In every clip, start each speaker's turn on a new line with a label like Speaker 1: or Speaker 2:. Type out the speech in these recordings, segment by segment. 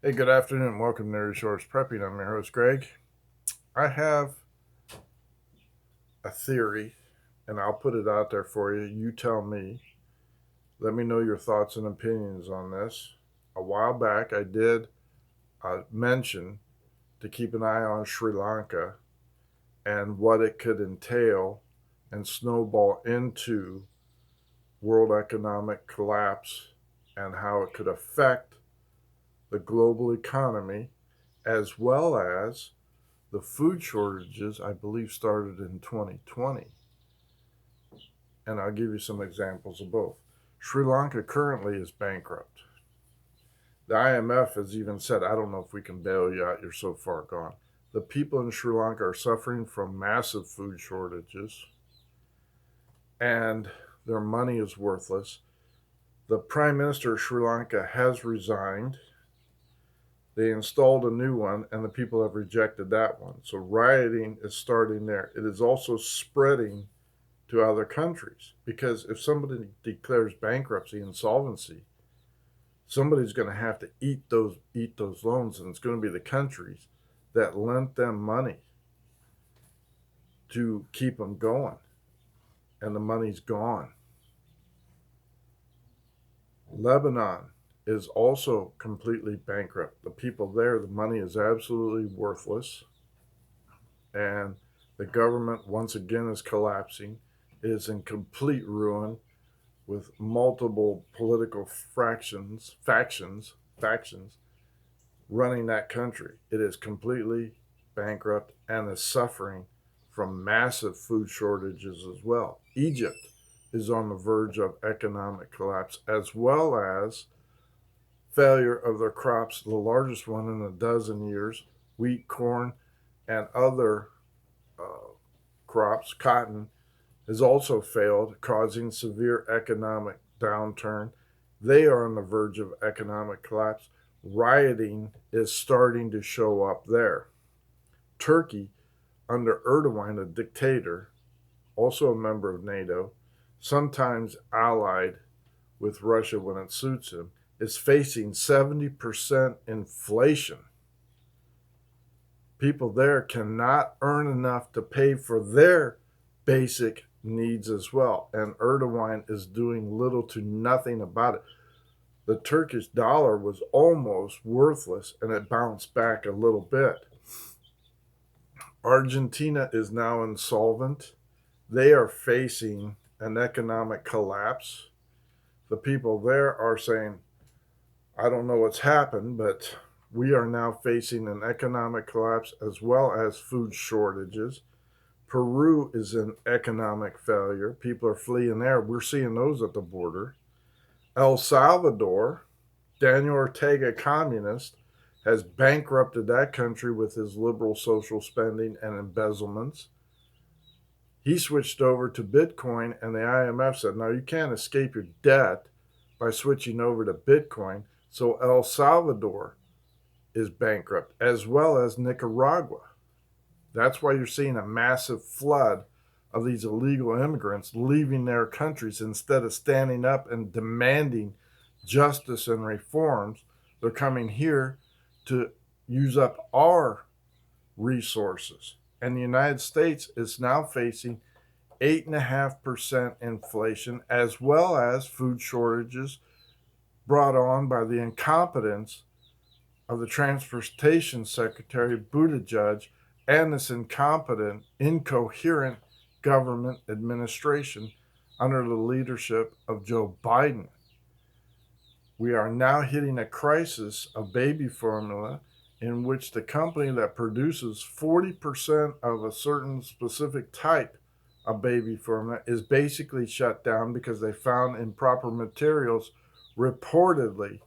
Speaker 1: Hey, good afternoon. Welcome to Resource Prepping. I'm your host, Greg. I have a theory, and I'll put it out there for you. You tell me. Let me know your thoughts and opinions on this. A while back, I did mention to keep an eye on Sri Lanka and what it could entail and snowball into world economic collapse and how it could affect the global economy as well as the food shortages, I believe, started in 2020. And I'll give you some examples of both. Sri Lanka currently is bankrupt. The IMF has even said, I don't know if we can bail you out, you're so far gone. The people in Sri Lanka are suffering from massive food shortages, and their money is worthless. The Prime Minister of Sri Lanka has resigned. They installed a new one, and the people have rejected that one. So rioting is starting there. It is also spreading to other countries because if somebody declares bankruptcy, insolvency, somebody's going to have to eat those loans, and it's going to be the countries that lent them money to keep them going, and the money's gone. Lebanon is also completely bankrupt. The people there, the money is absolutely worthless, and the government once again is collapsing. It is in complete ruin with multiple political factions running that country. It is completely bankrupt and is suffering from massive food shortages as well. Egypt is on the verge of economic collapse as well as failure of their crops, the largest one in a dozen years, wheat, corn, and other uh, crops, cotton, has also failed, causing severe economic downturn. They are on the verge of economic collapse. Rioting is starting to show up there. Turkey, under Erdogan, a dictator, also a member of NATO, sometimes allied with Russia when it suits him, is facing 70% inflation. People there cannot earn enough to pay for their basic needs as well. And Erdogan is doing little to nothing about it. The Turkish dollar was almost worthless and it bounced back a little bit. Argentina is now insolvent. They are facing an economic collapse. The people there are saying, I don't know what's happened, but we are now facing an economic collapse as well as food shortages. Peru is in economic failure. People are fleeing there. We're seeing those at the border. El Salvador, Daniel Ortega, communist, has bankrupted that country with his liberal social spending and embezzlements. He switched over to Bitcoin, and the IMF said, no, you can't escape your debt by switching over to Bitcoin. So El Salvador is bankrupt, as well as Nicaragua. That's why you're seeing a massive flood of these illegal immigrants leaving their countries instead of standing up and demanding justice and reforms. They're coming here to use up our resources. And the United States is now facing 8.5% inflation, as well as food shortages brought on by the incompetence of the Transportation Secretary Buttigieg and this incompetent, incoherent government administration under the leadership of Joe Biden. We are now hitting a crisis of baby formula in which the company that produces 40% of a certain specific type of baby formula is basically shut down because they found improper materials reportedly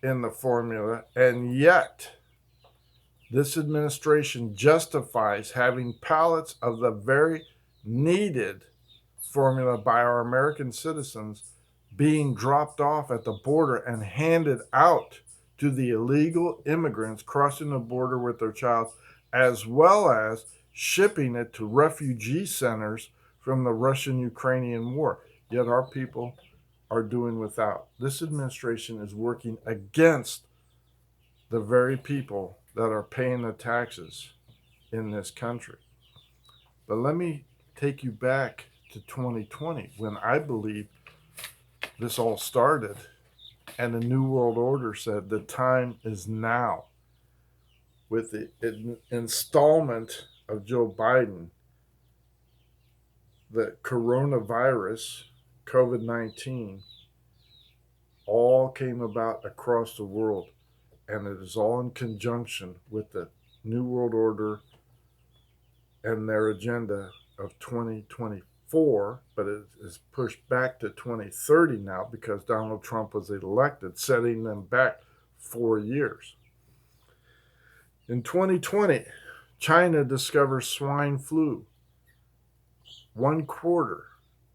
Speaker 1: in the formula, and yet this administration justifies having pallets of the very needed formula by our American citizens being dropped off at the border and handed out to the illegal immigrants crossing the border with their child, as well as shipping it to refugee centers from the Russian Ukrainian war. Yet our people are doing without. This administration is working against the very people that are paying the taxes in this country. But let me take you back to 2020 when I believe this all started and the New World Order said the time is now. With the installment of Joe Biden, the coronavirus, COVID 19, all came about across the world. And it is all in conjunction with the New World Order and their agenda of 2024, but it is pushed back to 2030 now because Donald Trump was elected, setting them back 4 years. In 2020, China discovers swine flu. 1/4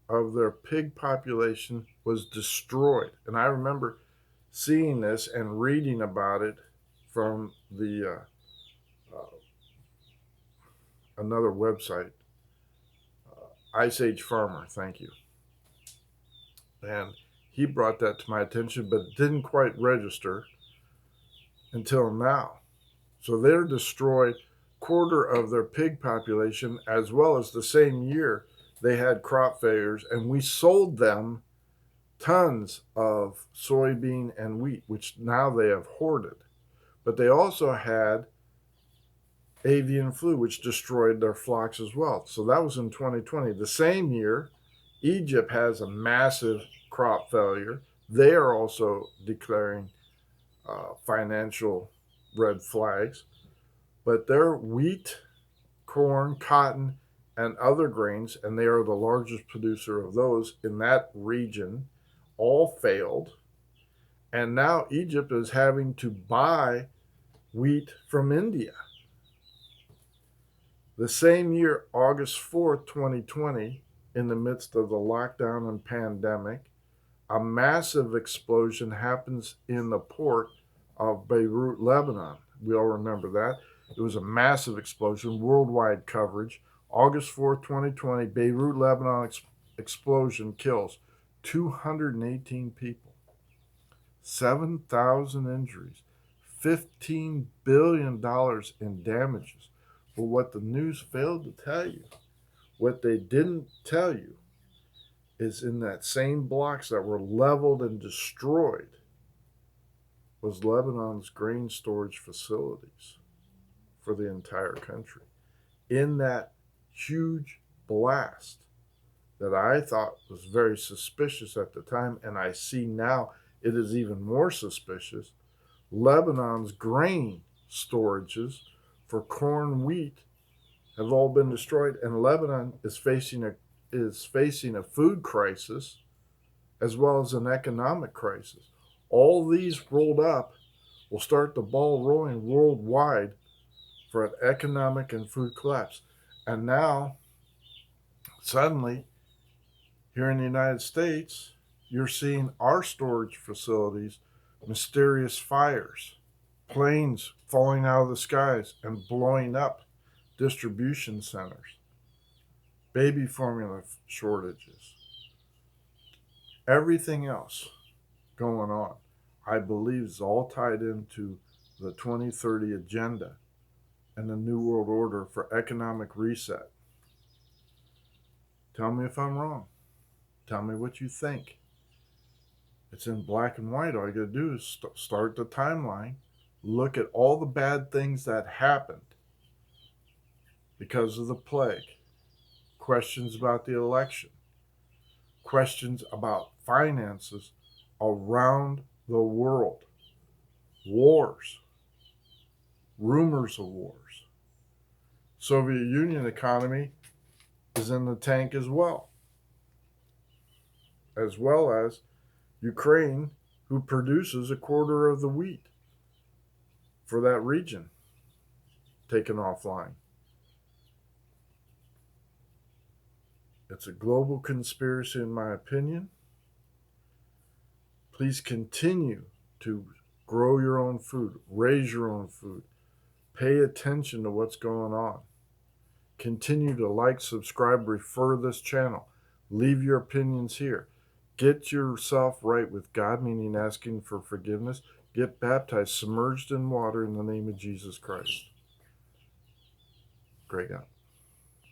Speaker 1: of their pig population was destroyed. And I remember seeing this and reading about it from the another website, Ice Age Farmer, thank you. And he brought that to my attention, but it didn't quite register until now. So they're destroyed 1/4 of their pig population, as well as the same year they had crop failures, and we sold them tons of soybean and wheat, which now they have hoarded. But they also had avian flu, which destroyed their flocks as well. So that was in 2020. The same year, Egypt has a massive crop failure. They are also declaring financial red flags. But their wheat, corn, cotton, and other grains, and they are the largest producer of those in that region, all failed. And now Egypt is having to buy wheat from India. The same year, August 4th, 2020, in the midst of the lockdown and pandemic, a massive explosion happens in the port of Beirut, Lebanon. We all remember that. It was a massive explosion, worldwide coverage. August 4th, 2020, Beirut, Lebanon explosion kills 218 people, 7,000 injuries, $15 billion in damages. But what the news failed to tell you, what they didn't tell you, is in that same blocks that were leveled and destroyed was Lebanon's grain storage facilities for the entire country. In that huge blast that I thought was very suspicious at the time, and I see now it is even more suspicious, Lebanon's grain storages for corn, wheat have all been destroyed, and Lebanon is facing a food crisis as well as an economic crisis. All these rolled up will start the ball rolling worldwide for an economic and food collapse. And now, suddenly, here in the United States, you're seeing our storage facilities, mysterious fires, planes falling out of the skies and blowing up distribution centers, baby formula shortages, everything else going on, I believe is all tied into the 2030 agenda and the New World Order for economic reset. Tell me if I'm wrong. Tell me what you think. It's in black and white. All you got to do is start the timeline, look at all the bad things that happened because of the plague, questions about the election, questions about finances around the world, wars, rumors of wars. Soviet Union economy is in the tank as well as Ukraine, who produces 1/4 of the wheat for that region, taken offline. It's a global conspiracy, in my opinion. Please continue to grow your own food, raise your own food, pay attention to what's going on. Continue to like, subscribe, refer this channel. Leave your opinions here. Get yourself right with God, meaning asking for forgiveness. Get baptized, submerged in water in the name of Jesus Christ. Greg out.